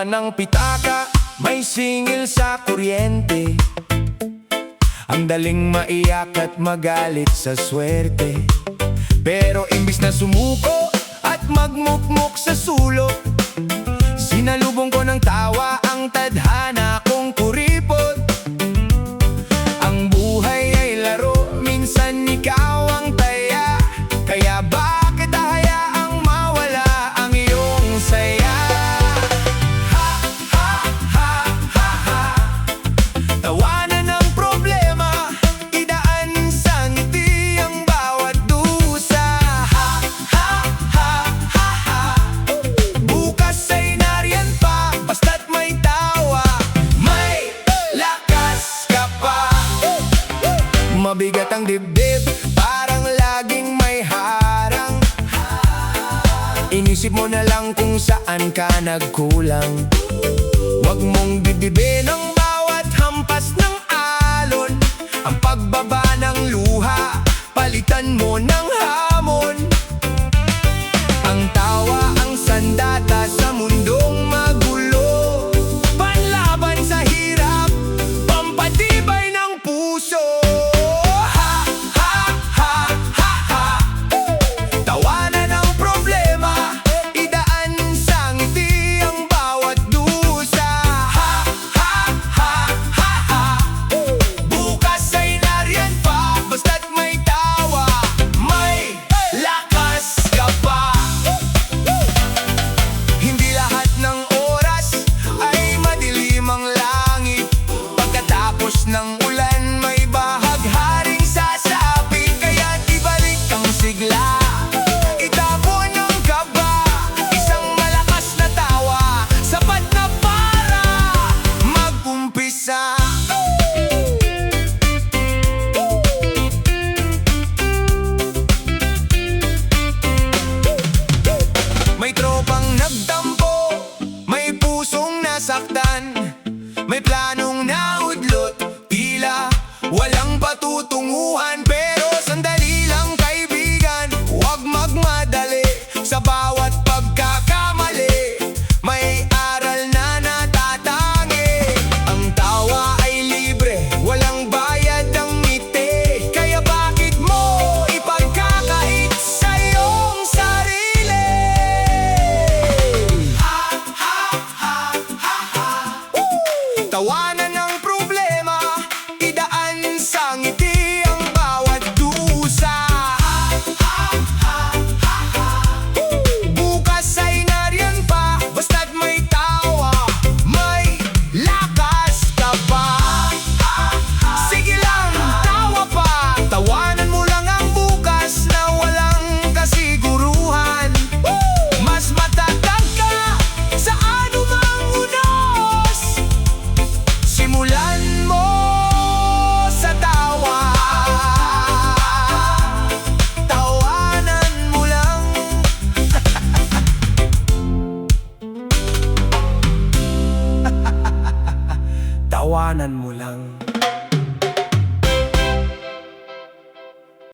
Ganda ng pitaka, may singil sa kuryente. Ang daling maiyak at magalit sa swerte. Pero imbis na sumuko at magmukmuk sa sulok, sinalubong ko ng tawa ang tadhana kong kuripot. Ang buhay ay laro, minsan ikaw ang taya. Kaya bakit hayaang mawala ang iyong saya? Ha, ha, ha, ha, ha. Tawanan ng problema, idaan sa ngiti ang bawat dusa. Ha, ha, ha, ha, ha. Bukas ay nariyan pa, basta't may tawa, may lakas ka pa. Mabigat ang dibdib, parang laging may harang. Inisip mo na lang kung saan ka nagkulang. Huwag mong dibdibin ang bawat hampas ng alon. Ang pagbaba ng luha, palitan mo ng hamon. Ang tawa ang sandata sa mundong magulo. Panlaban sa hirap, pampatibay ng puso. Ha, ha, ha, ha, ha. Tawanan ang problema, idaan sa ngiti ang bawat dusa. Ha, ha, ha, ha, ha. Bukas ay nariyan pa, basta't may tawa, may lakas ka pa. Hindi lahat ng oras ay madilim ang langit. Pagkatapos ng ulan, may bahagharing sasapit. Kaya't ibalik ang sigla, itapon ang kaba. Isang malakas na tawa, sapat na para mag-umpisa. May tropang nagtampo, may pusong nasaktan, may planong naudlot, tila walang patutunguhan. Pero